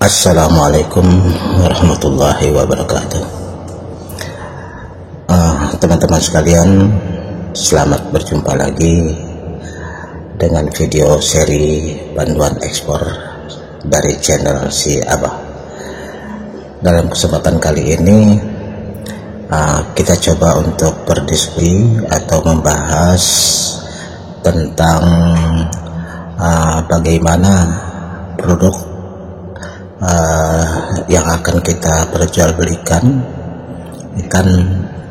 Assalamualaikum warahmatullahi wabarakatuh. Teman-teman sekalian, selamat berjumpa lagi dengan video seri panduan ekspor dari channel si Abah. Dalam kesempatan kali ini kita coba untuk berdiskusi atau membahas tentang bagaimana produk yang akan kita perjualbelikan, kan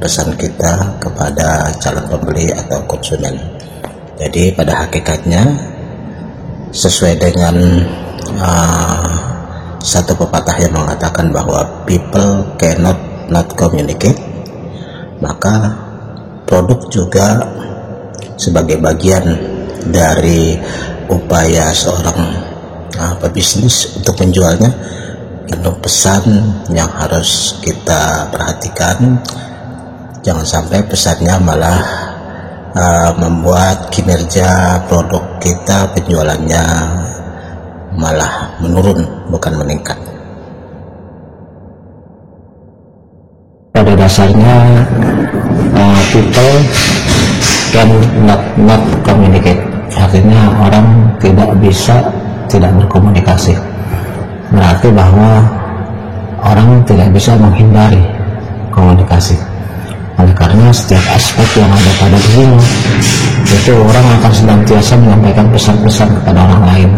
pesan kita kepada calon pembeli atau konsumen. Jadi pada hakikatnya sesuai dengan satu pepatah yang mengatakan bahwa people cannot not communicate, maka produk juga sebagai bagian dari upaya seorang pebisnis untuk menjualnya. Itu pesan yang harus kita perhatikan, jangan sampai pesannya malah membuat kinerja produk kita, penjualannya malah menurun bukan meningkat. Pada dasarnya people can not communicate, artinya orang tidak berkomunikasi, berarti bahwa orang tidak bisa menghindari komunikasi. Oleh karena setiap aspek yang ada pada dirinya itu orang akan senantiasa menyampaikan pesan-pesan kepada orang lain,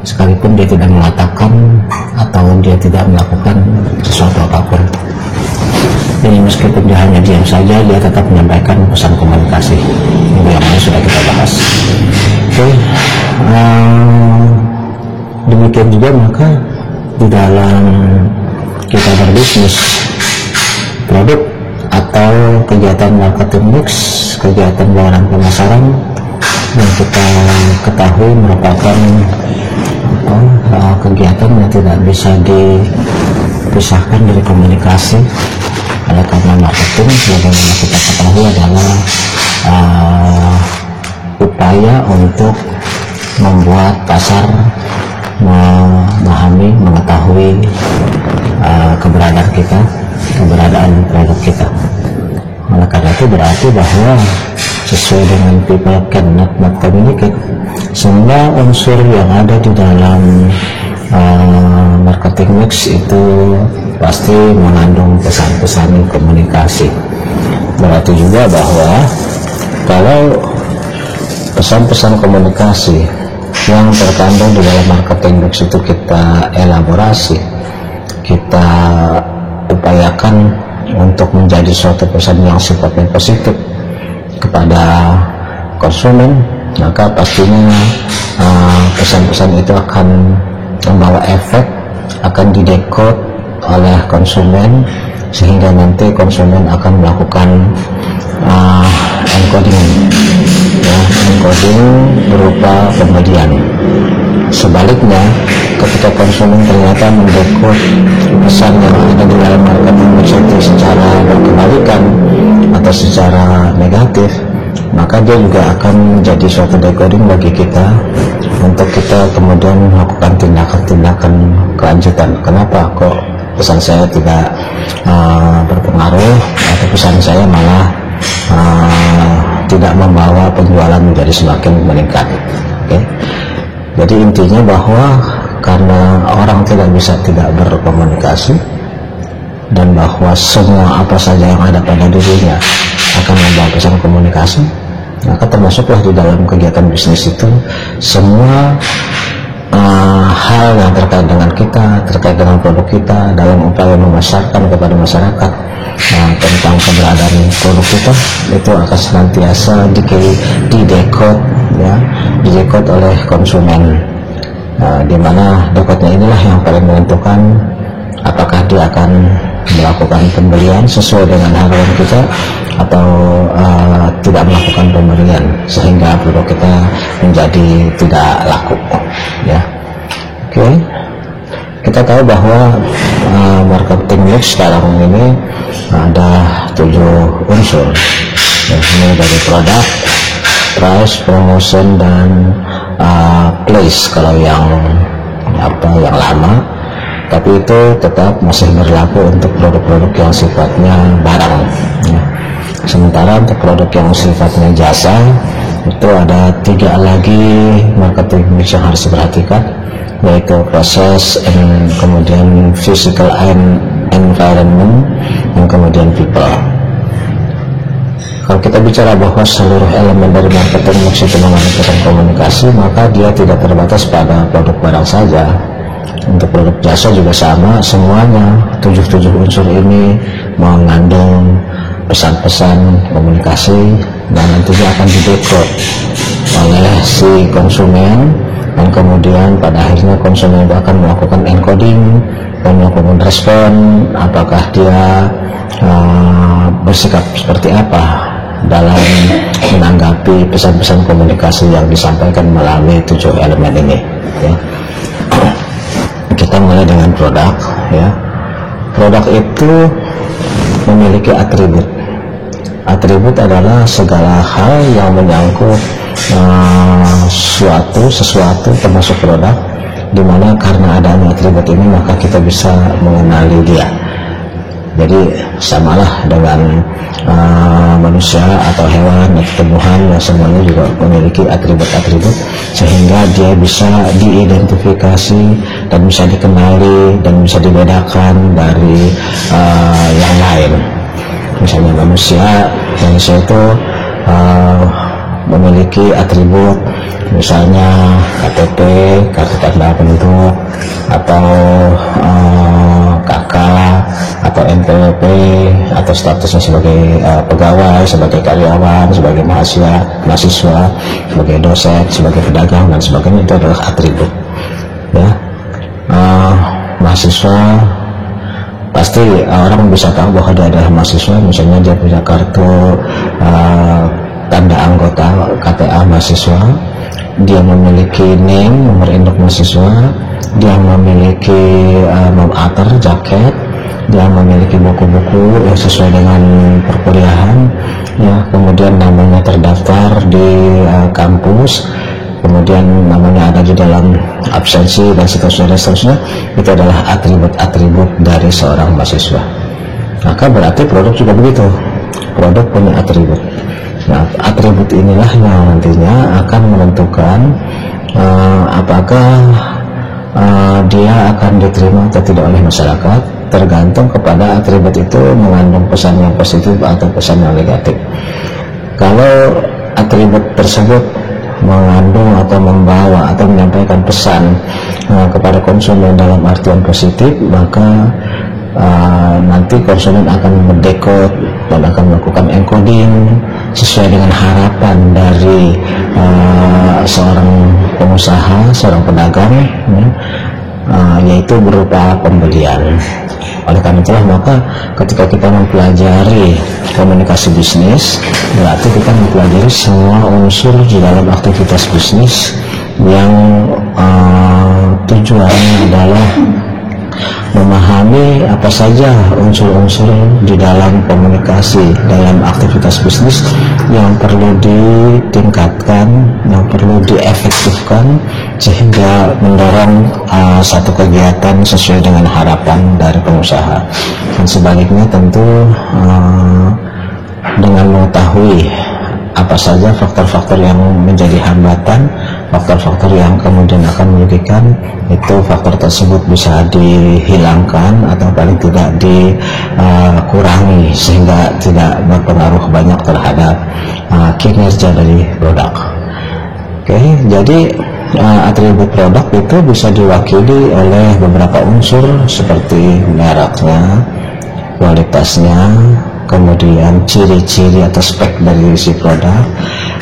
sekalipun dia tidak mengatakan atau dia tidak melakukan sesuatu apapun. Jadi meskipun dia hanya diam saja, dia tetap menyampaikan pesan komunikasi. Ini yang sudah kita bahas. Oke. Demikian juga maka di dalam kita berbisnis, produk atau kegiatan marketing mix, kegiatan layanan pemasaran yang kita ketahui merupakan kegiatan yang tidak bisa dipisahkan dari komunikasi. Oleh karena marketing, sebagaimana kita ketahui, adalah upaya untuk membuat pasar memahami, mengetahui keberadaan kita, keberadaan produk kita. Oleh karena itu berarti bahwa sesuai dengan people cannot not communicate, semua unsur yang ada di dalam marketing mix itu pasti mengandung pesan-pesan komunikasi. Berarti juga bahwa kalau pesan-pesan komunikasi yang terkandung di dalam marketing mix itu kita elaborasi, kita upayakan untuk menjadi suatu pesan yang sifatnya positif kepada konsumen, maka pastinya pesan-pesan itu akan membawa efek, akan didekode oleh konsumen, sehingga nanti konsumen akan melakukan encoding berupa pembelian. Sebaliknya, ketika konsumen ternyata mendekode pesan yang ada di dalam marketing mix itu secara berkebalikan atau secara negatif, maka dia juga akan menjadi suatu decoding bagi kita untuk kita kemudian melakukan tindakan-tindakan kelanjutan. Kenapa kok pesan saya tidak berpengaruh, atau pesan saya malah tidak membawa penjualan menjadi semakin meningkat. Okay? Jadi intinya bahwa karena orang tidak bisa tidak berkomunikasi, dan bahwa semua apa saja yang ada pada dirinya akan membawa pesan komunikasi, maka termasuklah di dalam kegiatan bisnis itu semua hal yang terkait dengan kita, terkait dengan produk kita, dalam upaya memasarkan kepada masyarakat tentang keberadaan produk kita, itu akan senantiasa didekode oleh konsumen, di mana dekode inilah yang paling menentukan apakah dia akan melakukan pembelian sesuai dengan harapan kita atau tidak melakukan pembelian, sehingga produk kita menjadi tidak laku. Ya, oke. Kita tahu bahwa marketing mix sekarang ini ada 7 unsur, yakni dari produk, price, promotion, dan place kalau yang lama, tapi itu tetap masih berlaku untuk produk-produk yang sifatnya barang ya. Sementara untuk produk yang sifatnya jasa itu ada 3 lagi marketing mix yang harus diperhatikan, yaitu proses, kemudian physical environment, dan kemudian people. Kalau kita bicara bahwa seluruh elemen dari marketing mix itu mengandung komunikasi, maka dia tidak terbatas pada produk barang saja. Untuk produk jasa juga sama, semuanya 7 unsur ini mengandung pesan-pesan komunikasi dan nantinya akan didekod oleh si konsumen, dan kemudian pada akhirnya konsumen itu akan melakukan encoding dan melakukan respon apakah dia bersikap seperti apa dalam menanggapi pesan-pesan komunikasi yang disampaikan melalui 7 elemen ini ya. Kita mulai dengan produk ya. Produk itu memiliki atribut. Atribut adalah segala hal yang menyangkut sesuatu termasuk produk, dimana karena adanya atribut ini maka kita bisa mengenali dia. Jadi samalah dengan manusia atau hewan atau tumbuhan yang semuanya juga memiliki atribut-atribut sehingga dia bisa diidentifikasi dan bisa dikenali dan bisa dibedakan dari yang lain. Misalnya manusia itu memiliki atribut misalnya KTP, kartu tanda penduduk, atau KK, atau NPWP, atau statusnya sebagai pegawai, sebagai karyawan, sebagai mahasiswa, sebagai dosen, sebagai pedagang, dan sebagainya. Itu adalah atribut ya. Mahasiswa pasti orang bisa tahu bahwa dia adalah mahasiswa, misalnya dia punya kartu tanda anggota KTA mahasiswa, dia memiliki NIM, nomor induk mahasiswa, dia memiliki nom-ater, jaket, dia memiliki buku-buku yang sesuai dengan perkuliahan ya, kemudian namanya terdaftar di kampus, kemudian namanya ada di dalam absensi dan seterusnya. Itu adalah atribut-atribut dari seorang mahasiswa. Maka berarti produk juga begitu, produk punya atribut. Nah, atribut inilah yang nantinya akan menentukan apakah dia akan diterima atau tidak oleh masyarakat, tergantung kepada atribut itu mengandung pesan yang positif atau pesan yang negatif. Kalau atribut tersebut mengandung atau membawa atau menyampaikan pesan kepada konsumen dalam artian positif, maka nanti konsumen akan mendekod dan akan melakukan encoding sesuai dengan harapan dari seorang pengusaha, seorang pedagang yaitu berupa pembelian. Oleh karena itulah maka ketika kita mempelajari komunikasi bisnis, berarti kita mempelajari semua unsur di dalam aktivitas bisnis yang tujuannya adalah memahami apa saja unsur-unsur di dalam komunikasi dalam aktivitas bisnis yang perlu ditingkatkan, yang perlu diefektifkan sehingga mendorong satu kegiatan sesuai dengan harapan dari pengusaha. Dan sebaliknya tentu dengan mengetahui apa saja faktor-faktor yang menjadi hambatan, faktor-faktor yang kemudian akan merugikan, itu faktor tersebut bisa dihilangkan atau paling tidak dikurangi sehingga tidak berpengaruh banyak terhadap kinerja dari produk. Oke, jadi atribut produk itu bisa diwakili oleh beberapa unsur seperti mereknya, kualitasnya, kemudian ciri-ciri atau spek dari si produk,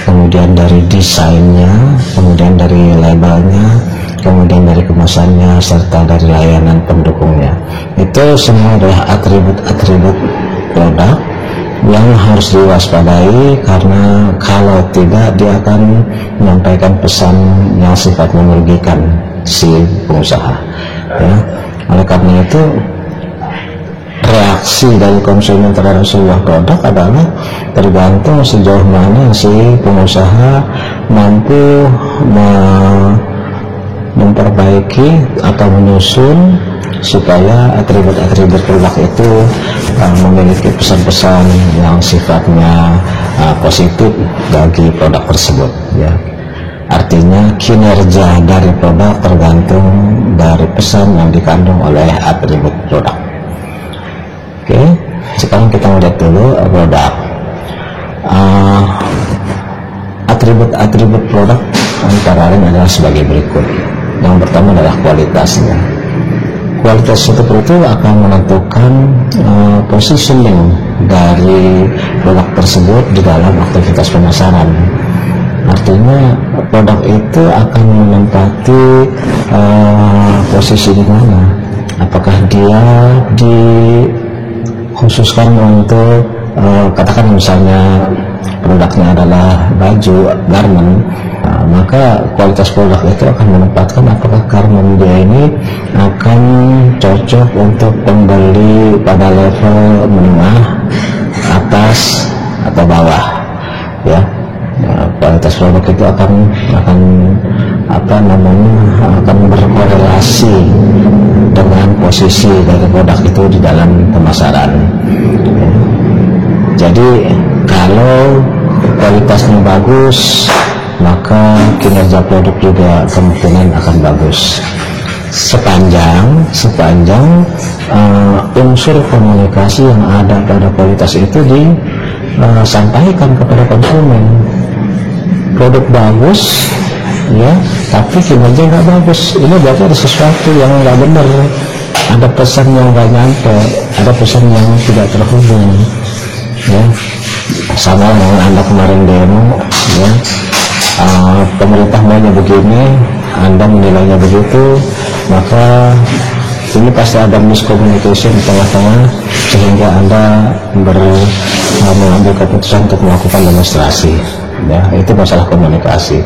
kemudian dari desainnya, kemudian dari labelnya, kemudian dari kemasannya, serta dari layanan pendukungnya. Itu semua adalah atribut-atribut produk yang harus diwaspadai, karena kalau tidak dia akan menyampaikan pesan yang sifatnya merugikan si pengusaha ya. Oleh karena itu reaksi dari konsumen terhadap sebuah produk adalah tergantung sejauh mana si pengusaha mampu memperbaiki atau menyusun supaya atribut-atribut produk itu memiliki pesan-pesan yang sifatnya positif bagi produk tersebut, ya. Artinya kinerja dari produk tergantung dari pesan yang dikandung oleh atribut produk. Oke, sekarang kita lihat dulu produk. Atribut-atribut produk antara lain adalah sebagai berikut. Yang pertama adalah kualitasnya. Kualitas itu akan menentukan positioning dari produk tersebut di dalam aktivitas pemasaran. Artinya produk itu akan menempati posisi di mana. Apakah dia dikhususkan untuk katakan misalnya produknya adalah baju, garment, maka kualitas produk itu akan menempatkan apakah garment dia ini akan cocok untuk pembeli pada level menengah, atas, atau bawah, ya. Kualitas produk itu akan berkorelasi dengan posisi dari produk itu di dalam pemasaran, ya. Jadi kalau kualitasnya bagus, maka kinerja produk juga kemungkinan akan bagus. Sepanjang unsur komunikasi yang ada pada kualitas itu disampaikan kepada konsumen. Produk bagus, ya, tapi kinerja nggak bagus. Ini berarti ada sesuatu yang nggak benar. Ada pesan yang nggak nyampe, ada pesan yang tidak terhubung, ya. Sama dengan Anda kemarin demo, ya, pemerintah maunya begini, Anda menilainya begitu, maka ini pasti ada miscommunication di tengah-tengah sehingga Anda mengambil keputusan untuk melakukan demonstrasi, ya. Itu masalah komunikasi,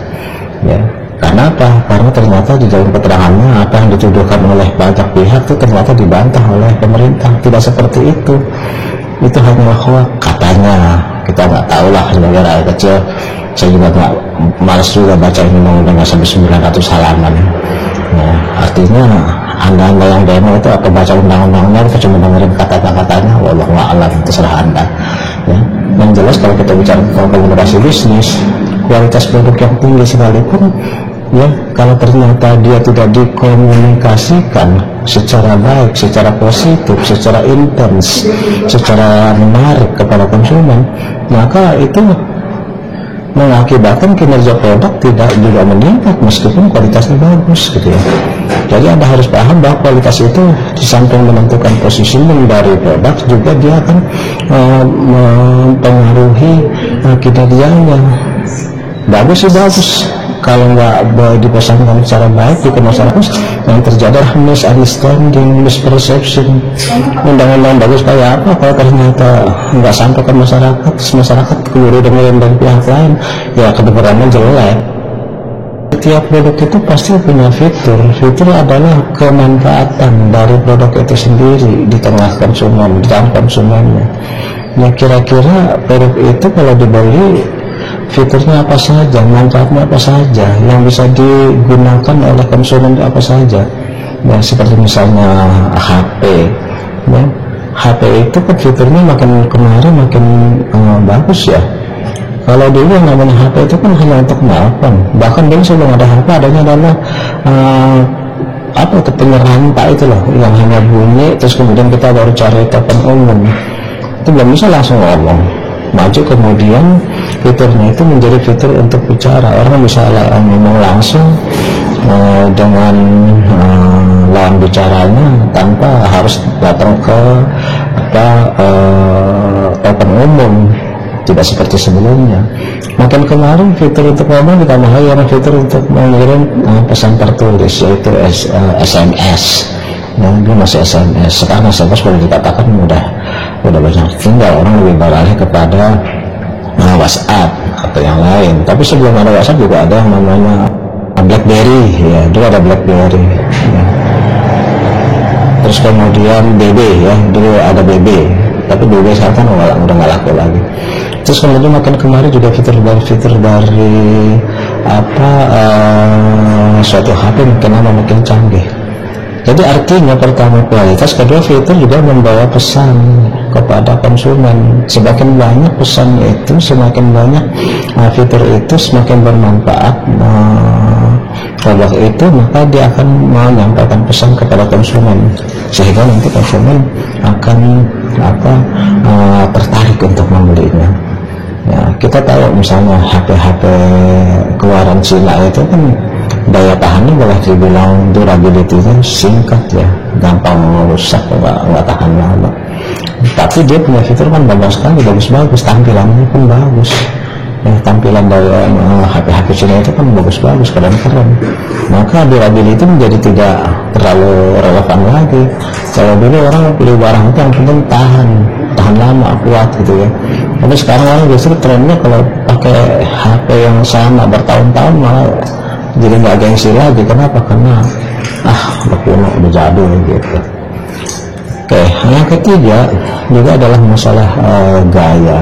ya. Karena apa? Karena ternyata di dalam keterangannya apa yang dituduhkan oleh banyak pihak itu ternyata dibantah oleh pemerintah. Tidak seperti itu. Itu hanyalah hoax katanya. Kita nggak tahu lah, sebagai rakyat kecil saya juga nggak malas juga baca undang-undang sampai 900 halaman. Nah, artinya anda yang demo itu atau baca undang-undangnya itu cuma dengerin kata-katanya, wallahu a'lam, terserah Anda, ya. Yang jelas kalau kita bicara tentang komunikasi bisnis, kualitas produk yang tinggi sekalipun, ya, kalau ternyata dia tidak dikomunikasikan secara baik, secara positif, secara intens, secara menarik kepada konsumen, maka itu mengakibatkan kinerja produk tidak juga meningkat meskipun kualitasnya bagus, gitu ya. Jadi Anda harus paham bahwa kualitas itu di samping menentukan positioning dari produk, juga dia akan mempengaruhi kinerjanya. Bagus sih bagus, kalau nggak dipesankan secara baik di masyarakat, yang terjadi adalah misunderstanding, misperception. Undang-undang bagus kayak apa kalau ternyata nggak sampai ke masyarakat, masyarakat keliru dengerin dari pihak lain, ya kedengarannya jelek. Setiap produk itu pasti punya fitur. Fitur adalah kemanfaatan dari produk itu sendiri di tengah konsumen, di dalam konsumennya. Ya, kira-kira produk itu kalau dibeli, fiturnya apa saja, manfaatnya apa saja, yang bisa digunakan oleh konsumen apa saja. Ya, seperti misalnya HP, ya. HP itu kan fiturnya makin kemarin makin bagus, ya. Kalau dulu yang namanya HP itu kan hanya untuk nelpon, bahkan dulu sebelum ada HP adanya adalah penyerampak itu loh, yang hanya bunyi terus kemudian kita baru cari telepon umum. Itu belum bisa langsung ngomong. Maju kemudian fiturnya itu menjadi fitur untuk bicara, orang bisa ngomong langsung dengan lawan bicaranya tanpa harus datang ke telepon umum, tidak seperti sebelumnya. Makin kemarin fitur untuk ngomong ditambah lagi ada fitur untuk mengirim pesan tertulis, yaitu SMS. Dia masih SMS. Sekarang SMS boleh dikatakan udah banyak tinggal, orang lebih beralih kepada WhatsApp atau yang lain. Tapi sebelum ada WhatsApp juga ada yang namanya BlackBerry, ya, dulu ada BlackBerry, ya. Terus kemudian BB, ya, dulu ada BB, tapi BB sekarang udah nggak laku lagi. Terus kemudian makin kemarin juga fitur dari suatu HP makin lama makin canggih. Jadi artinya pertama kualitas, kedua fitur juga membawa pesan kepada konsumen. Semakin banyak pesan itu, semakin banyak fitur itu, semakin bermanfaat produk itu, maka dia akan menyampaikan pesan kepada konsumen, sehingga nanti konsumen akan tertarik untuk membelinya. Ya, kita tahu misalnya HP-HP keluaran Cina itu kan daya tahannya boleh dibilang durability-nya singkat ya, gampang rusak, nggak tahan lama. Tapi dia punya fitur kan bagus sekali, bagus-bagus, tampilannya pun bagus. Ya, tampilan dari HP-HP Cina itu kan bagus-bagus, keren-keren. Maka durability menjadi tidak terlalu relevan lagi. Kalau dulu orang pilih barang itu yang penting tahan lama, kuat gitu ya. Tapi sekarang orang justru trennya kalau pakai HP yang sama bertahun-tahun malah jadi nggak gengsi lagi. Kenapa? Karena udah kuno, udah jadul gitu. Oke, yang ketiga juga adalah masalah gaya.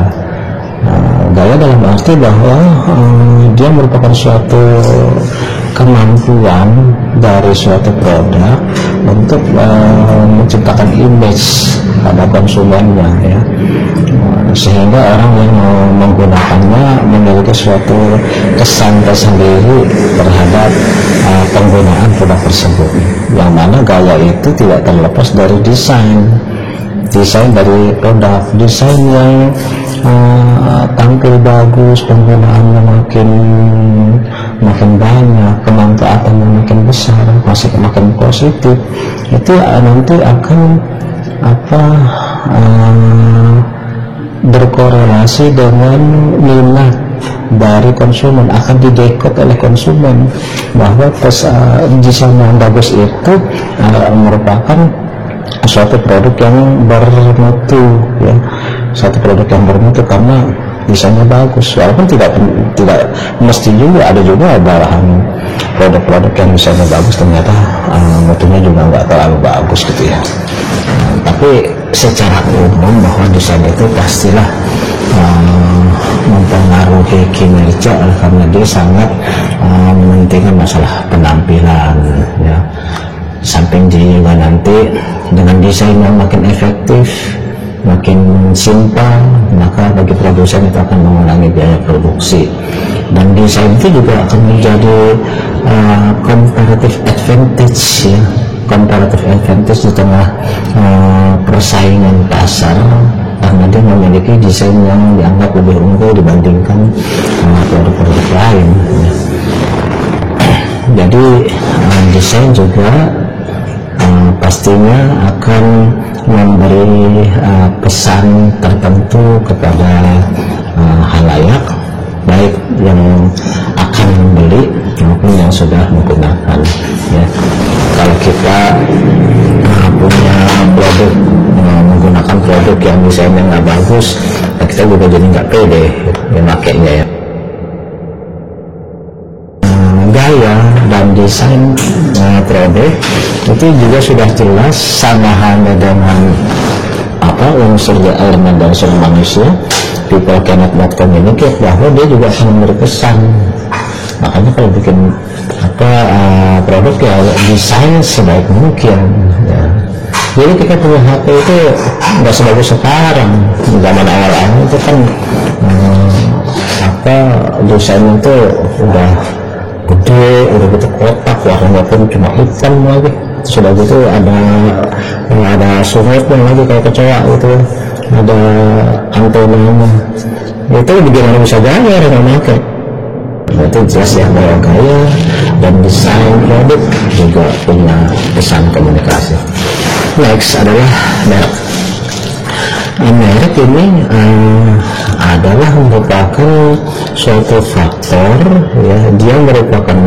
Gaya dalam arti bahwa dia merupakan suatu kemampuan dari suatu produk untuk menciptakan image pada konsumennya ya, sehingga orang yang menggunakannya memiliki suatu kesan tersendiri terhadap penggunaan produk tersebut, yang mana gaya itu tidak terlepas dari desain dari produk, desain yang tampil bagus, penggunaannya makin banyak, kemanfaatannya makin besar, makin positif, itu nanti akan berkorelasi dengan minat dari konsumen, akan didekod oleh konsumen bahwa desain yang bagus itu merupakan suatu produk yang bermutu ya, suatu produk yang bermutu karena desainnya bagus. Walaupun tidak mesti juga, ada juga bahan produk-produk yang desainnya bagus ternyata mutunya juga nggak terlalu bagus gitu ya. Tapi secara umum bahwa desain itu pastilah mempengaruhi kinerja, karena dia sangat mementingkan masalah penampilan ya. Samping juga nanti dengan desain yang makin efektif, makin simpel, maka bagi produsen itu akan mengurangi biaya produksi, dan desain itu juga akan menjadi comparative advantage ya, comparative advantage di tengah persaingan pasar, karena dia memiliki desain yang dianggap lebih unggul dibandingkan produk-produk lain ya. Jadi desain juga pastinya akan memberi pesan tertentu kepada halayak, baik yang akan membeli maupun yang sudah menggunakan ya. Kalau kita punya produk, menggunakan produk yang desainnya nggak bagus, kita juga jadi nggak pede ya makainya ya. Gaya dan desain produk itu juga sudah jelas sama halnya dengan unsur elemen dan unsur manusia. People cannot not communicate, bahwa dia juga akan memberi pesan. Makanya kalau bikin produk ya desain sebaik mungkin ya. Jadi kita punya HP itu nggak sebagus sekarang, zaman awal-awal itu kan desain itu udah gede, udah gitu kotak, warnanya pun cuma hitam lagi, sudah gitu ada sumutnya lagi kayak kecoa gitu, ada antenanya, itu bagaimana bisa gaya dengan pakai. Itu jelas ya bahwa gaya dan desain produk juga punya pesan komunikasi. Next adalah merek. Merek ini adalah merupakan suatu faktor ya, dia merupakan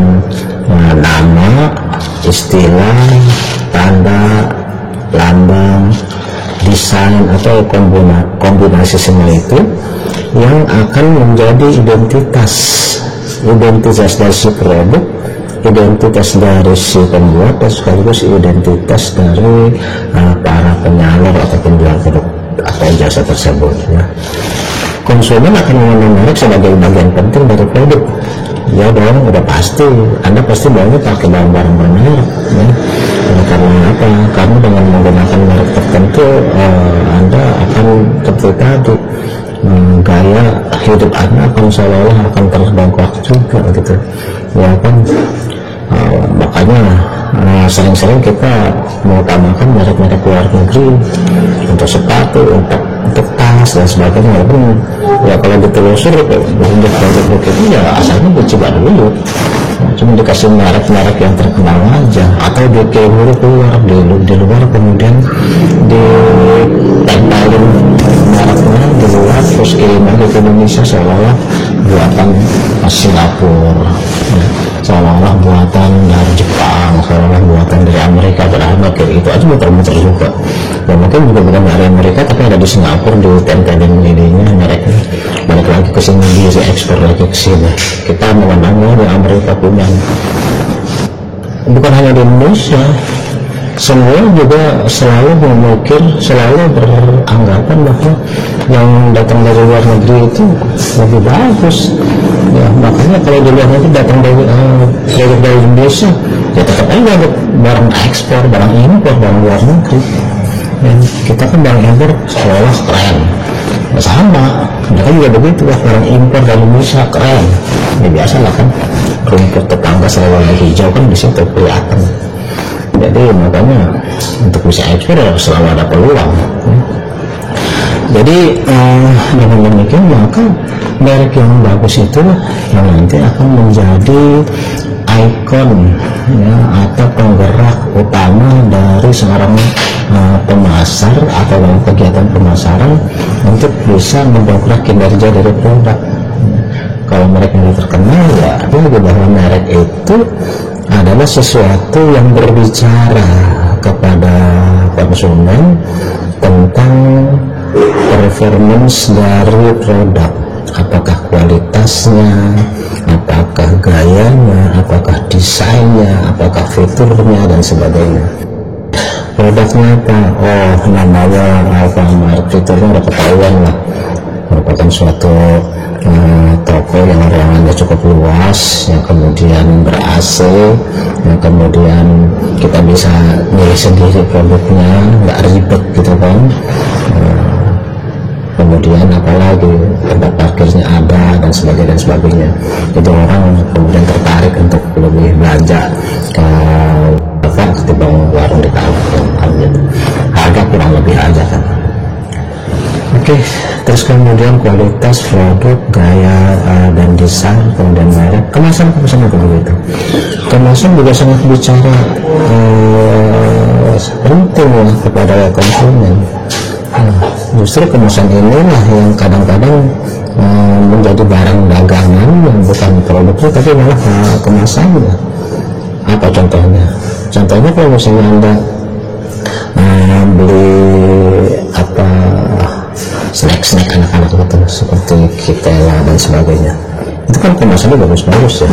nama, istilah, tanda, lambang, desain atau kombinasi semua itu yang akan menjadi identitas dari si produk, identitas dari si pembuat, dan sekaligus identitas dari para penyalur atau penjual produk atau jasa tersebut ya. Konsumen akan mengenal merek sebagai bagian penting dari produk ya dong, udah pasti Anda pasti banyak pakai barang-barang bermerek ya. Karena Kenapa? Karena dengan menggunakan merek tertentu Anda akan ketika gaya hidup Anda akan seolah-olah akan terdongkrak juga gitu ya kan. Makanya sering-sering kita mengutamakan merek-merek luar negeri untuk sepatu, untuk tas dan sebagainya. Walaupun ya kalau ditelusur produk-produk itu ya asalnya dicoba dulu, cuma dikasih merek-merek yang terkenal aja, atau dikirim keluar di luar kemudian ditempelin mereknya di luar terus kirim lagi ke Indonesia seolah-olah buatan Singapura ya, seolah-olah buatan dari Jepang, seolah-olah buatan dari Amerika. Padahal itu aja muter-muter juga ya, mungkin juga bukan dari Amerika tapi ada di Singapura, ditempelin ininya mereknya, balik lagi ke sini diekspor lagi ke sini. Kita mengenangnya di Amerika punya, bukan hanya di Indonesia, semua juga selalu memikir, selalu beranggapan bahwa yang datang dari luar negeri itu lebih bagus ya. Makanya kalau di luar negeri datang dari produk dari Indonesia ya tetap aja barang ekspor, barang impor, barang luar negeri. Dan kita kan barang impor seolah keren ya, sama mereka juga begitu lah, barang impor dari Indonesia keren ya, biasa lah kan, rumput tetangga selalu lebih hijau kan di situ kelihatan. Jadi makanya untuk bisa ekspor selalu ada peluang ya. Jadi dengan demikian maka merek yang bagus itu yang nanti akan menjadi ikon ya, atau penggerak utama dari seorang pemasar atau dalam kegiatan pemasaran untuk bisa mendongkrak kinerja dari produk. Kalau merek yang terkenal ya artinya bahwa merek itu adalah sesuatu yang berbicara kepada konsumen tentang performance dari produk, apakah kualitasnya, apakah gayanya, apakah desainnya, apakah fiturnya dan sebagainya. Produknya apa? Oh namanya apa, merek, fiturnya udah ketahuan lah, merupakan suatu toko yang ruangannya cukup luas, yang kemudian ber-AC, yang kemudian kita bisa milih sendiri produknya, nggak ribet gitu kan. Kemudian apalagi tempat parkirnya ada dan sebagainya. Jadi orang kemudian tertarik untuk lebih belanja ke ketimbang warung di kampung gitu. Harga kurang lebih aja kan. Oke, terus kemudian kualitas produk, gaya dan desain, kemudian merek, kemasan itu begitu. Kemasan juga sangat bicara penting ya kepada konsumen. Justru kemasan inilah yang kadang-kadang menjadi barang dagangan yang bukan produknya tapi malah kemasannya. Apa contohnya? Contohnya kalau misalnya Anda beli apa snack anak-anak itu seperti Kitela dan sebagainya, itu kan kemasannya bagus-bagus ya.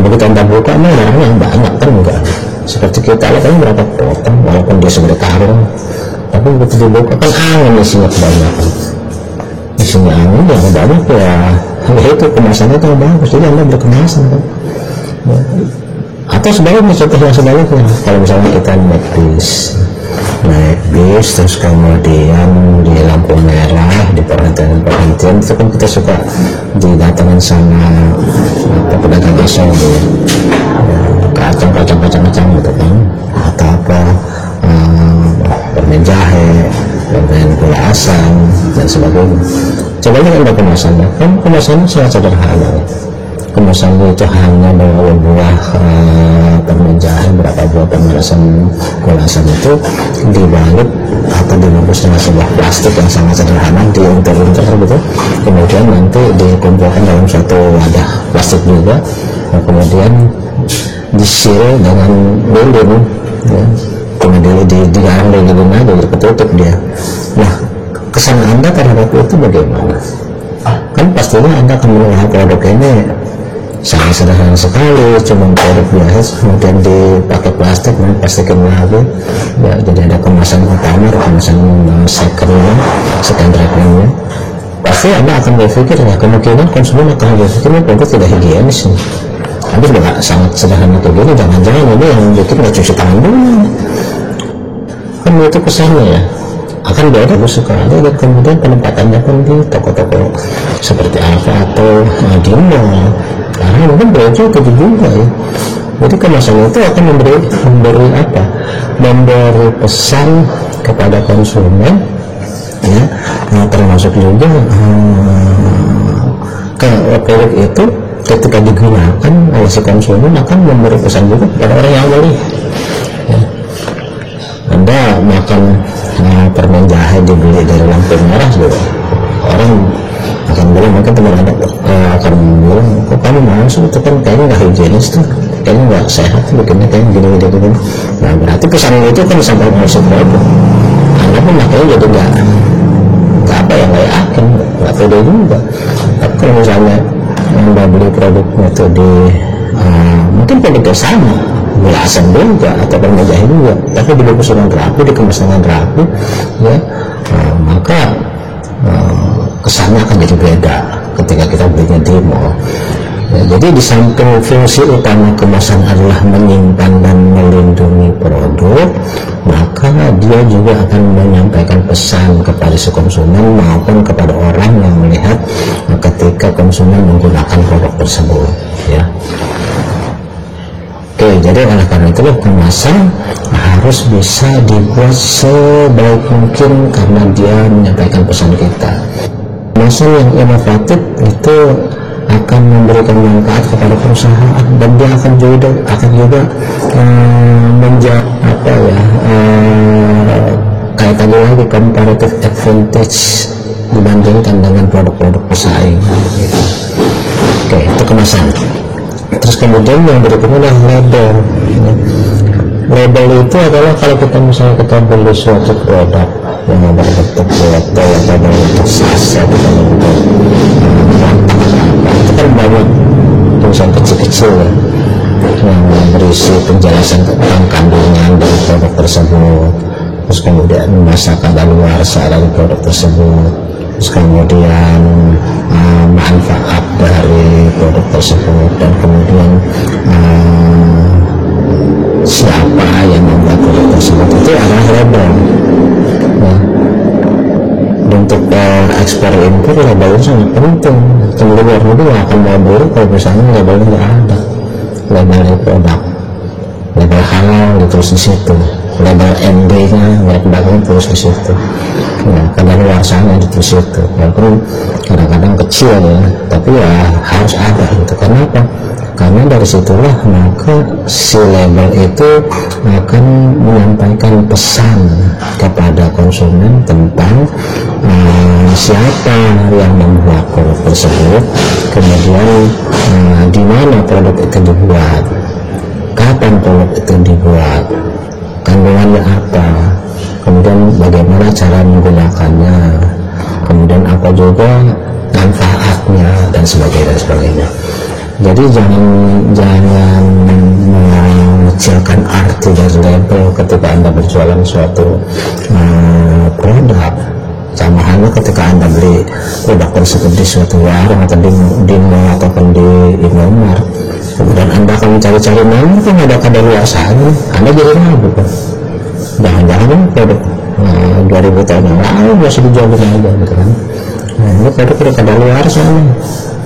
Begitu Anda buka ini barangnya banyak kan, enggak seperti Kitela kan berapa potong walaupun dia segede karung, tapi begitu dibuka kan angin isinya kebanyakan, isinya angin yang banyak ya itu kemasannya itu bagus, jadi Anda berkemasan kan ya. Atau sebaliknya, contoh yang sebaliknya, kalau misalnya kita naik bis terus kemudian di lampu merah, di perhentian itu kan kita suka didatangin sama pedagang asal di kacang gitu kan, atau apa permen jahe, permen gula asam dan sebagainya. Coba lihat Anda kemasannya, kan kemasannya sangat sederhana. Kemasannya itu hanya bawa buah permen jahe, berapa buah permen gula asam itu dibalut atau dibungkus dengan sebuah plastik yang sangat sederhana, diunter-unter gitu, kemudian nanti dikumpulkan dalam suatu wadah plastik juga, dan kemudian disiram dengan lilin ya, kemudian digarang lilin aja, ketutup dia. Nah, kesan Anda terhadap itu bagaimana? Kan pastinya Anda akan melihat produk ini sangat sederhana sekali, cuma produk biasa kemudian dipakai plastik, plastikin lagi ya, jadi ada kemasan utama, kemasan second wrappingnya. Pasti Anda akan berpikir ya, kemungkinan konsumen akan berpikir ini produk tidak higienis nih. Tapi juga sangat sederhana kayak gini, jangan-jangan ini yang bikin nggak cuci tangan dulu itu kesannya ya akan beda sekali, dan kemudian penempatannya pun di toko-toko seperti Alfa atau di mall, karena mungkin mereka itu juga ya. Jadi kemasan itu akan memberi apa? Memberi pesan kepada konsumen ya, termasuk juga produk itu ketika digunakan oleh si konsumen akan memberi pesan juga kepada orang yang beli ya. Anda makan permen jahe dibeli dari lampu merah juga, orang akan bilang, mungkin teman Anda akan bilang, kok kamu masuk itu kan kayaknya nggak higienis tuh, kayaknya nggak sehat tuh, bikinnya kayaknya gini. Nah berarti pesan itu kan sampai masuk produk, Anda pun makanya jadi nggak apa ya, nggak yakin, nggak pede juga. Tapi kalau misalnya Anda beli produknya itu di mungkin produknya sama, gula asam juga atau permen jahe juga, tapi dibungkus dengan rapi, dikemas dengan rapi ya, maka kesannya akan jadi beda ketika kita belinya di mall ya. Jadi di samping fungsi utama kemasan adalah menyimpan dan melindungi produk, maka dia juga akan menyampaikan pesan kepada si konsumen maupun kepada orang yang melihat ketika konsumen menggunakan produk tersebut ya. Oke, jadi oleh karena itu kemasan harus bisa dibuat sebaik mungkin karena dia menyampaikan pesan kita. Kemasan yang inovatif itu akan memberikan manfaat kepada perusahaan, dan dia akan juga menjadi apa ya, kayak tadi lagi comparative advantage dibandingkan dengan produk-produk pesaing gitu. Oke, itu kemasan. Terus kemudian yang berikutnya adalah label. Label itu adalah kalau kita misalnya kita beli suatu produk yang berbentuk botol atau berbentuk saset atau berbentuk itu kan banyak tulisan kecil-kecil ya, yang berisi penjelasan tentang kandungan dari produk tersebut, terus kemudian masa kadaluarsa dari produk tersebut, terus kemudian manfaat dari produk tersebut, dan kemudian siapa yang membuat produk tersebut. Itu adalah label ya. Untuk ekspor impor label itu sangat penting. Kemudian luar negeri akan mau beli kalau misalnya labelnya nggak ada, label produk, label halal ditulis di situ, label MD nya merek dagang ditulis di situ ya, kadaluarsanya ditulis di situ, walaupun kadang-kadang kecil ya, tapi ya harus ada gitu. Kenapa? Karena dari situlah maka si label itu akan menyampaikan pesan kepada konsumen tentang siapa yang membuat produk tersebut, kemudian di mana produk itu dibuat, kapan produk itu dibuat, kandungannya apa, kemudian bagaimana cara menggunakannya, kemudian apa juga manfaatnya, dan sebagainya. Jadi jangan mengecilkan arti dari label ketika Anda berjualan suatu produk. Sama halnya ketika Anda beli produk tersebut di suatu warung atau di mall ataupun di Indomaret, kemudian Anda akan mencari-cari nama kan ada kadaluarsanya, Anda jadi ragu kan, jangan-jangan produk 2000 tahun yang lalu masih dijual aja gitu kan. Nah ini produk udah kadaluarsa nih,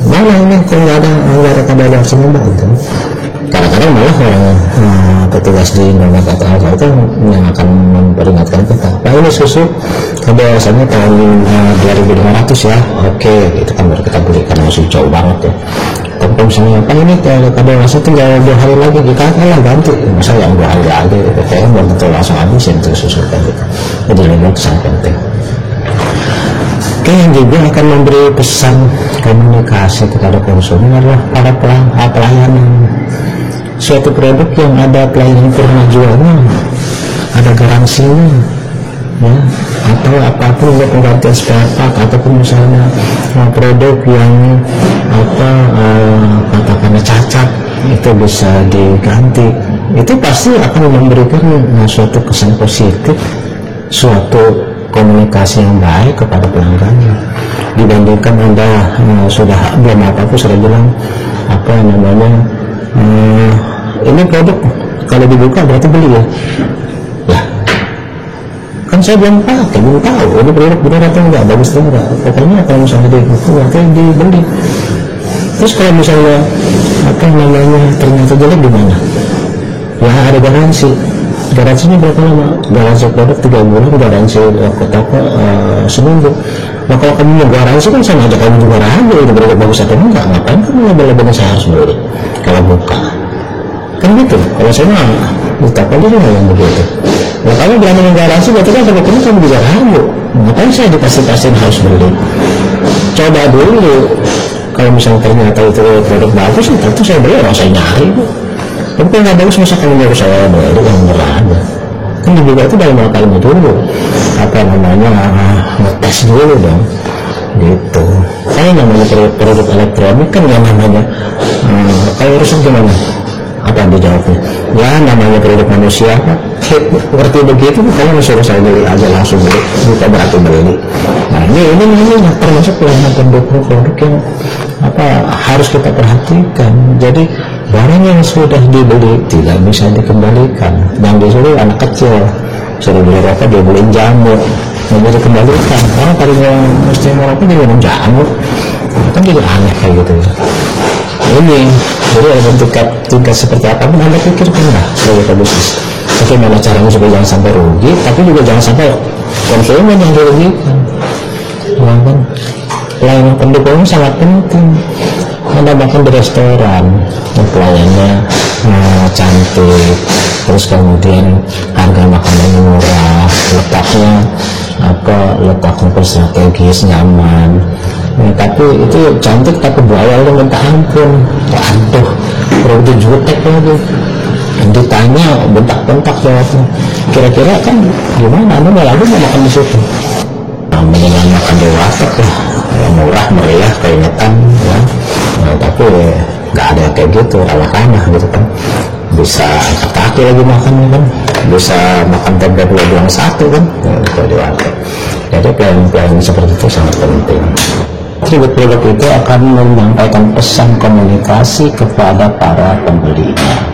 mana ini kok nggak ada kadaluarsanya mbak gitu. Kadang-kadang malah petugas di Indomaret atau apa itu yang akan memperingatkan kita, Pak ini susu kadaluarsanya tahun 2500 ya, oke itu kan baru kita beli karena masih jauh banget ya. Tapi misalnya Pak ini kadaluarsa tinggal 2 hari lagi kita lah ganti, masa yang 2 hari lagi itu kayaknya belum tentu langsung habisin tuh susu kan gitu. Jadi label itu sangat penting. Oke, yang juga akan memberi pesan komunikasi kepada konsumen adalah para pelayanan. Suatu produk yang ada pelayanan pernah jualnya, ada garansinya ya, atau apapun untuk penggantian spare part, ataupun misalnya produk yang katakanlah cacat itu bisa diganti, itu pasti akan memberikan suatu kesan positif, suatu komunikasi yang baik kepada pelanggannya, dibandingkan Anda sudah belum apa-apa sudah bilang apa namanya ini produk kalau dibuka berarti beli ya. Lah kan saya belum tahu ini produk benar atau enggak, bagus atau enggak. Pokoknya kalau misalnya itu artinya dibeli. Terus kalau misalnya apa namanya ternyata jelek gimana? Ya ada garansinya berapa lama? Garansi produk 3 bulan, garansi toko seminggu. Nah kalau kamu mau garansi kan sama aja kamu juga ragu itu produk bagus atau enggak. Ngapain kamu label-labelnya saya harus beli kalau buka kan gitu. Kalau saya mah buka aja yang begitu. Nah kamu berani menggaransi berarti kan produk kamu juga ragu. Ngapain saya dikasih harus beli? Coba dulu. Kalau misalnya ternyata itu produk bagus, itu saya beli, orang saya nyari. Tapi kalau nggak bagus, masa kamu nyuruh saya beli, itu kan berat aja. Kan juga itu dalam kalinya dulu, apa namanya, ngetes dulu dong, gitu. Kalau namanya produk elektronik kan yang namanya, kalau rusak gimana? Apa dijawabnya? Ya namanya produk manusia, ngerti begitu, kalau suruh saya beli aja langsung beli, bukan berarti beli. Nah ini termasuk produk yang harus kita perhatikan. Jadi barang yang sudah dibeli tidak bisa dikembalikan. Yang disuruh anak kecil suruh beli rokok, dia beliin jamu, nggak bisa dikembalikan. Karena tadinya mesti merokok dia minum jamu, kan jadi aneh kayak gitu. Ini jadi ada tingkat seperti apa pun Anda pikirkan lah sebagai bisnis. Bagaimana caranya supaya jangan sampai rugi, tapi juga jangan sampai konsumen yang dirugikan. Ya kan? Pelayanan pendukung sangat penting. Anda makan di restoran, pelayannya cantik, terus kemudian harga makanannya murah, letaknya strategis, nyaman. Tapi itu cantik tapi bayarnya minta ampun. Waduh, produk jutek lagi. Ditanya bentak-bentak jawabnya. Kira-kira kan gimana? Anda mau lagi mau makan di situ? Mendingan makan di warteg lah, yang murah meriah keingetan ya. Tapi nggak ada kayak gitu, ramah-ramah gitu kan. Bisa angkat kaki lagi makannya kan, bisa makan tempe bulan satu kan, kalau di warteg. Jadi pelayanan seperti itu sangat penting. Atribut produk itu akan menyampaikan pesan komunikasi kepada para pembelinya.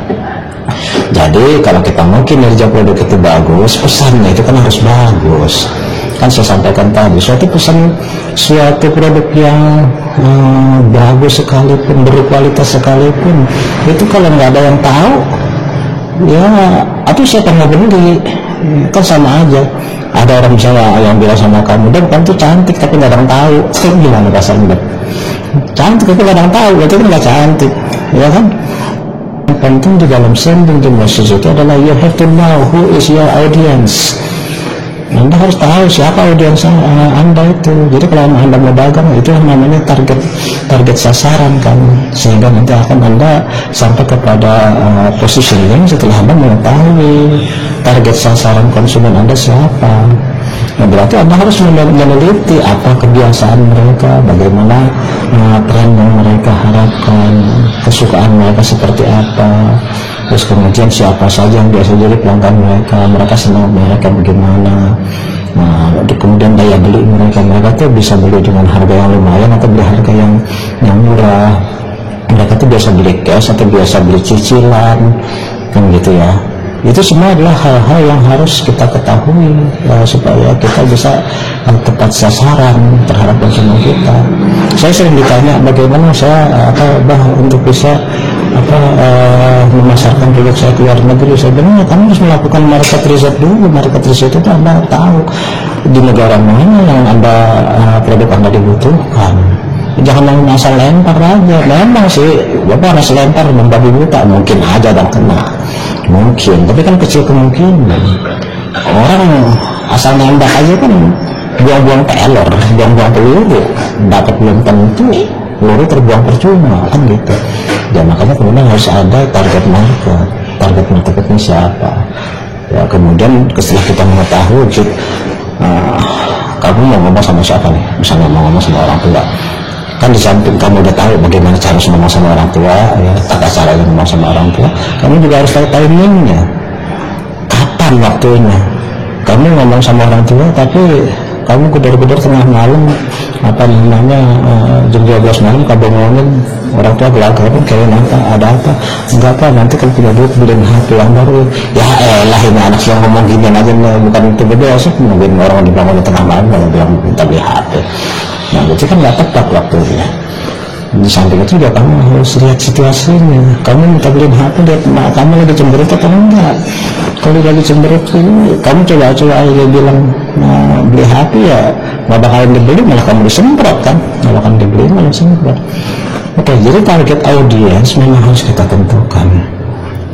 Jadi kalau kita mau kinerja produk itu bagus, pesannya itu kan harus bagus. Kan saya sampaikan tadi, suatu produk yang bagus sekalipun, berkualitas sekalipun, itu kalau nggak ada yang tahu, ya atau siapa yang mau beli, kan sama aja. Ada orang misalnya yang bilang sama kamu, dan kamu tuh cantik tapi nggak ada yang tahu, itu gimana rasanya? Cantik tapi nggak ada yang tahu, itu kan nggak cantik, ya kan? Yang penting di dalam sending di message itu adalah you have to know who is your audience. Anda harus tahu siapa audiens Anda itu. Jadi kalau Anda mau dagang, itu yang namanya target sasaran kan, sehingga nanti akan Anda sampai kepada positioning setelah Anda mengetahui target sasaran konsumen Anda siapa. Nah, berarti Anda harus meneliti apa kebiasaan mereka, bagaimana tren yang mereka harapkan, kesukaan mereka seperti apa, terus kemudian siapa saja yang biasa jadi pelanggan mereka senang mereka bagaimana. Nah, kemudian daya beli mereka tuh bisa beli dengan harga yang lumayan atau beli harga yang murah. Mereka tuh biasa beli cash atau biasa beli cicilan, kan gitu ya. Itu semua adalah hal-hal yang harus kita ketahui supaya kita bisa tepat sasaran terhadap konsumen kita. Saya sering ditanya bagaimana saya untuk bisa memasarkan produk saya ke luar negeri. Saya bilang kamu harus melakukan market research dulu. Market research itu Anda tahu di negara mana yang produk Anda dibutuhkan. Jangan asal lempar aja. Memang sih Bapak harus lempar membabi buta, mungkin aja dan kena, mungkin, tapi kan kecil kemungkinan. Orang asal nembak aja kan buang-buang pelor, buang-buang peluru, dapat belum tentu, peluru terbuang percuma kan gitu. Dan makanya kemudian harus ada target marketnya siapa ya. Kemudian setelah kita mengetahui kamu mau ngomong sama siapa nih, misalnya mau ngomong sama orang tua, kan di samping kamu udah tahu bagaimana cara ngomong sama orang tua ya, tata cara ngomong sama orang tua, kamu juga harus tahu timingnya, kapan waktunya. Kamu ngomong sama orang tua tapi kamu gedor-gedor tengah malam, apa namanya, jam 12 malam kamu ngomongin orang tua belakang kan kayak ada apa? Enggak apa, nanti kalau punya duit beliin HP yang baru. Ya elah, ini anak yang ngomong gini aja, bukan itu beda sih, mungkin orang dibangun di tengah malam kalau bilang minta beli HP. Nah itu kan nggak tepat waktunya. Di samping itu juga kamu harus lihat situasinya. Kamu minta beliin HP, lihat kamu lagi cemberut atau enggak. Kalau lagi cemberut, kamu coba aja bilang beli HP, ya nggak bakalan dibeli, malah kamu disemprot kan, nggak bakalan dibeli malah disemprot. Oke, jadi target audiens memang harus kita tentukan.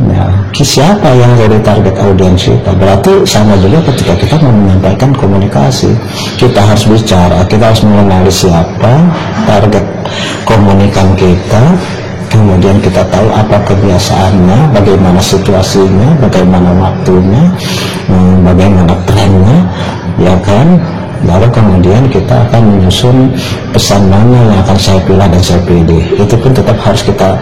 Ya, siapa yang jadi target audiens kita? Berarti sama juga ketika kita menyampaikan komunikasi, kita harus bicara, kita harus mengenali siapa target komunikan kita, kemudian kita tahu apa kebiasaannya, bagaimana situasinya, bagaimana waktunya, bagaimana trennya, ya kan? Lalu kemudian kita akan menyusun pesan mana yang akan saya pilih dan saya pilih. Itu pun tetap harus kita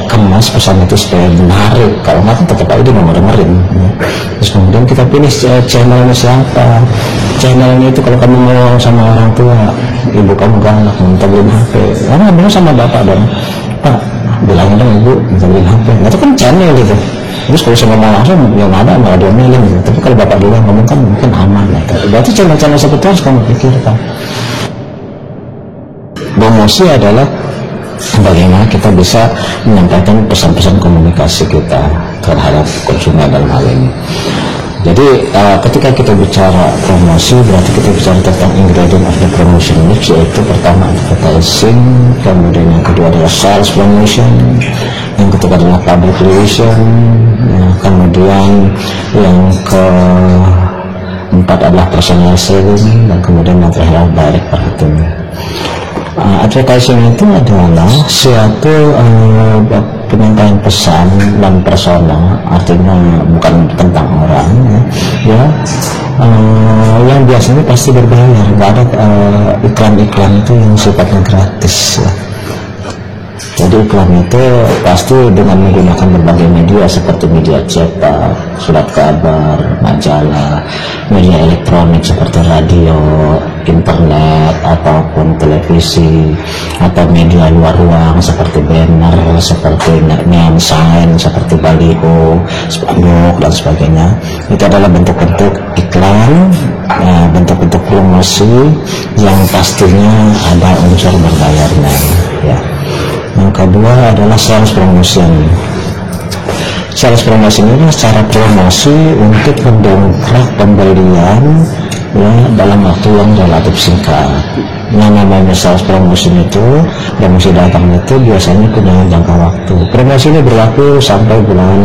kemas pesan itu supaya menarik. Kalau nggak kan tetap aja dia dengerin. Ya. Terus kemudian kita pilih channelnya siapa. Channelnya itu kalau kamu mau sama orang tua, ibu kamu galak minta beliin HP, kamu ngomong sama bapak dong, Pak bilangin dong ibu minta beliin HP. Itu kan channel gitu. Terus kalau saya ngomong langsung, ya nggak ada, malah diomelin gitu. Tapi kalau bapak dulu ngomong kan mungkin aman lah. Berarti channel-channel seperti itu harus kamu pikirkan. Promosi adalah bagaimana kita bisa menyampaikan pesan-pesan komunikasi kita terhadap konsumen dalam hal ini. Jadi ketika kita bicara promosi, berarti kita bicara tentang ingredient of the promotion mix, yaitu pertama advertising, kemudian yang kedua adalah sales promotion, yang ketiga adalah public relation, kemudian yang keempat adalah personal selling, dan kemudian yang terakhir adalah direct marketing. Advertising itu adalah suatu penyampaian pesan dan persona, artinya bukan tentang orang, ya yang biasanya pasti berbayar. Nggak ada iklan-iklan itu yang sifatnya gratis, ya. Jadi iklan itu pasti dengan menggunakan berbagai media seperti media cetak, surat kabar, majalah, media elektronik seperti radio, internet, ataupun televisi, atau media luar ruang seperti banner, seperti neon sign, seperti baliho, spanduk, dan sebagainya. Itu adalah bentuk-bentuk iklan, bentuk-bentuk promosi yang pastinya ada unsur berbayarnya, ya. Yang kedua adalah sales promotion. Sales promotion ini adalah cara promosi untuk mendongkrak pembelian, ya, dalam waktu yang relatif singkat. Yang namanya sales promotion itu, promosi datang itu biasanya punya jangka waktu. Promosi ini berlaku sampai bulan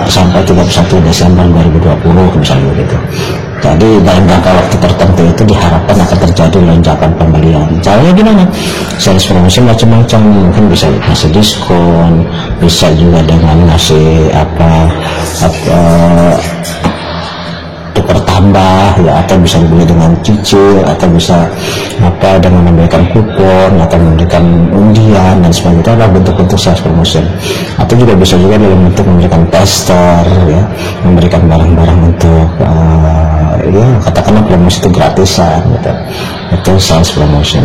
sampai 31 Desember 2020 misalnya gitu. Jadi dalam jangka waktu tertentu itu diharapkan akan terjadi lonjakan pembelian. Caranya gimana? Sales promosi macam-macam, mungkin bisa ngasih diskon, bisa juga dengan ngasih tukar tambah, ya, atau bisa dibeli dengan cicil, atau bisa dengan memberikan kupon atau memberikan undian dan sebagainya. Itu adalah bentuk-bentuk sales promotion. Atau juga bisa juga dalam bentuk memberikan tester, ya, memberikan barang-barang untuk ya katakanlah promosi itu gratisan, gitu. Itu sales promotion.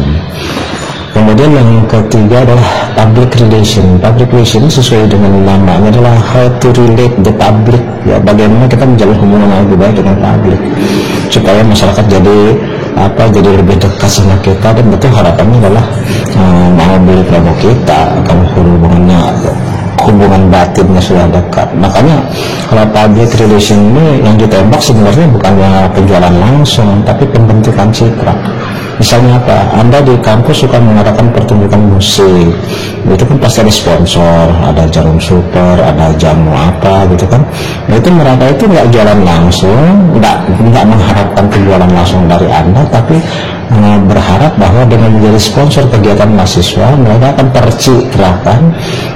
Kemudian yang ketiga adalah public relation. Public relation sesuai dengan namanya adalah how to relate the public, ya, bagaimana kita menjalin hubungan yang lebih baik dengan publik supaya masyarakat jadi lebih dekat sama kita, dan betul harapannya adalah mau beli produk kita, kalau hubungan batinnya sudah dekat. Makanya kalau public relation ini yang ditembak sebenarnya bukannya penjualan langsung, tapi pembentukan citra. Misalnya apa? Anda di kampus suka mengadakan pertunjukan musik, itu kan pasti ada sponsor, ada jarum super, ada jamu apa gitu kan. Nah, itu mereka itu nggak jualan langsung, nggak mengharapkan penjualan langsung dari Anda, tapi berharap bahwa dengan menjadi sponsor kegiatan mahasiswa, mereka akan tercitrakan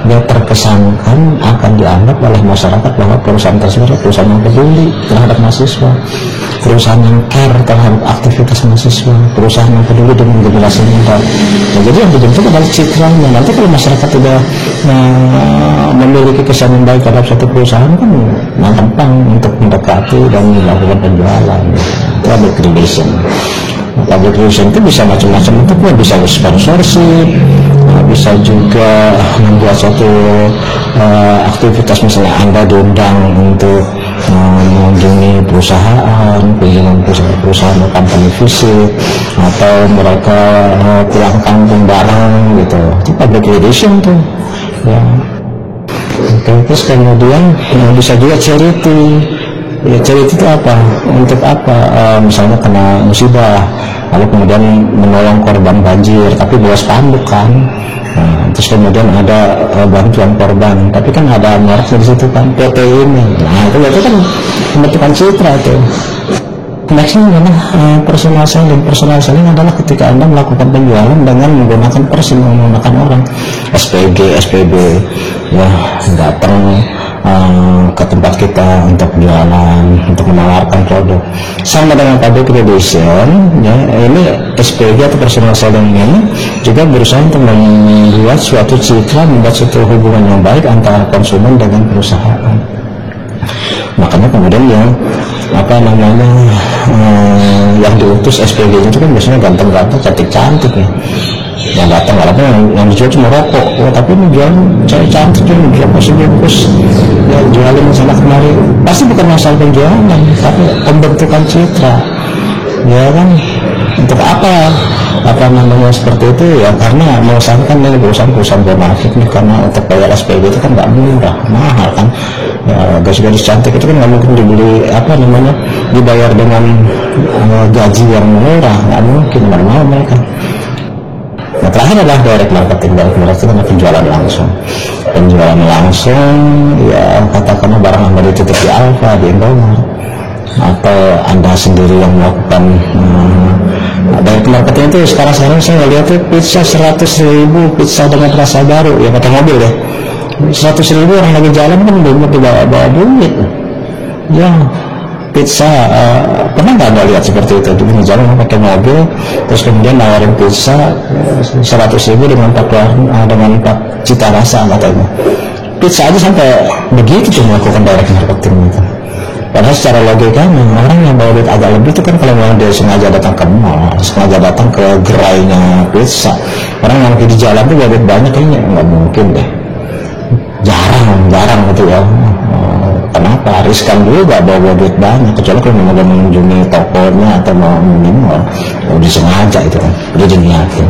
dan terkesankan, akan dianggap oleh masyarakat bahwa perusahaan tersebut adalah perusahaan yang peduli terhadap mahasiswa. perusahaan yang care terhadap aktivitas mahasiswa, perusahaan yang peduli dengan generasi muda. Nah, jadi yang dibentuk adalah citranya. Nanti kalau masyarakat tidak memiliki kesan yang baik terhadap satu perusahaan, kan gampang untuk mendekati dan melakukan penjualan. Itu public relation. Public relation itu bisa macam-macam bentuknya, bisa sponsorship, bisa juga membuat suatu aktivitas, misalnya Anda diundang untuk mengunjungi perusahaan, kunjungan perusahaan company visit, atau mereka pulang kampung bareng gitu, itu public relation tuh ya. Oke, terus kemudian bisa juga charity. Ya, charity itu apa? Untuk apa? Misalnya kena musibah, lalu kemudian menolong korban banjir, tapi bawa spanduk kan. Nah, terus kemudian ada bantuan korban, tapi kan ada mereknya di situ kan, PT ini. Nah, itu berarti kan pembentukan citra itu. Nextnya adalah personal selling. Personal selling adalah ketika Anda melakukan penjualan dengan menggunakan person, menggunakan orang, SPG, SPB, ya, datang ke tempat kita untuk jualan, untuk menawarkan produk. Sama dengan public relation, ya, ini SPG atau personal selling ini juga berusaha untuk membuat suatu citra, membuat suatu hubungan yang baik antara konsumen dengan perusahaan. Makanya kemudian yang yang diutus SPG itu kan biasanya ganteng-ganteng, cantik-cantik ya. Yang datang, walaupun yang dijual cuma rokok, tapi ini jual cewek cantik tuh, rokok sebungkus, ya jualin sana kemari. Pasti bukan masalah penjualan, tapi pembentukan citra, ya kan. Untuk apa namanya seperti itu ya, karena mengusahakan ini perusahaan bonafit nih, karena untuk bayar SPG itu kan nggak murah, mahal kan. Ya, gadis-gadis cantik itu kan nggak mungkin dibeli dibayar dengan gaji yang murah, nggak mungkin, normal mereka. Nah, terakhir adalah direct marketing. Direct marketing adalah penjualan langsung. Penjualan langsung, ya katakanlah barang Anda dititip di Alfa, di Indomaret, atau Anda sendiri yang melakukan direct marketing itu. Sekarang saya lihat tuh pizza 100.000, pizza dengan rasa baru, ya pakai mobil ya. 100.000 orang lagi jalan kan belum bawa duit. Ya, pizza, pernah nggak Anda lihat seperti itu? Di jalan pakai mobil, terus kemudian nawarin pizza 100.000 dengan 4 cita rasa katanya. Pizza aja sampai begitu tuh melakukan direct marketing itu. Padahal secara logika orang yang bawa duit agak lebih itu kan kalau memang dia sengaja datang ke mall, sengaja datang ke gerainya pizza. Orang yang lagi di jalan tuh bawa duit banyak, kayaknya nggak mungkin deh. Jarang gitu ya. Kenapa? Riskan juga bawa duit banyak, kecuali kalau memang mengunjungi tokonya atau mau mall, udah sengaja itu kan, udah diniatin.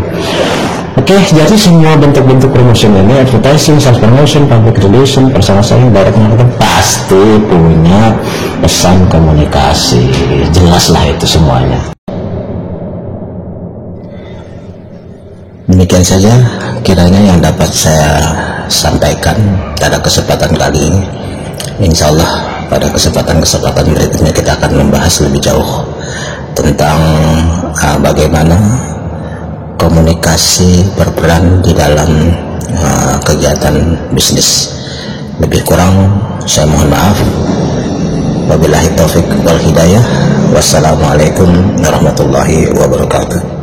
Oke, jadi semua bentuk-bentuk promotion ini, advertising, sales promotion, public relation, personal selling, direct marketing, pasti punya pesan komunikasi. Jelaslah itu semuanya. Demikian saja kiranya yang dapat saya sampaikan pada kesempatan kali ini. Insya Allah pada kesempatan berikutnya kita akan membahas lebih jauh tentang bagaimana komunikasi berperan di dalam kegiatan bisnis. Lebih kurang saya mohon maaf. Wabillahi taufik wal hidayah. Wassalamualaikum warahmatullahi wabarakatuh.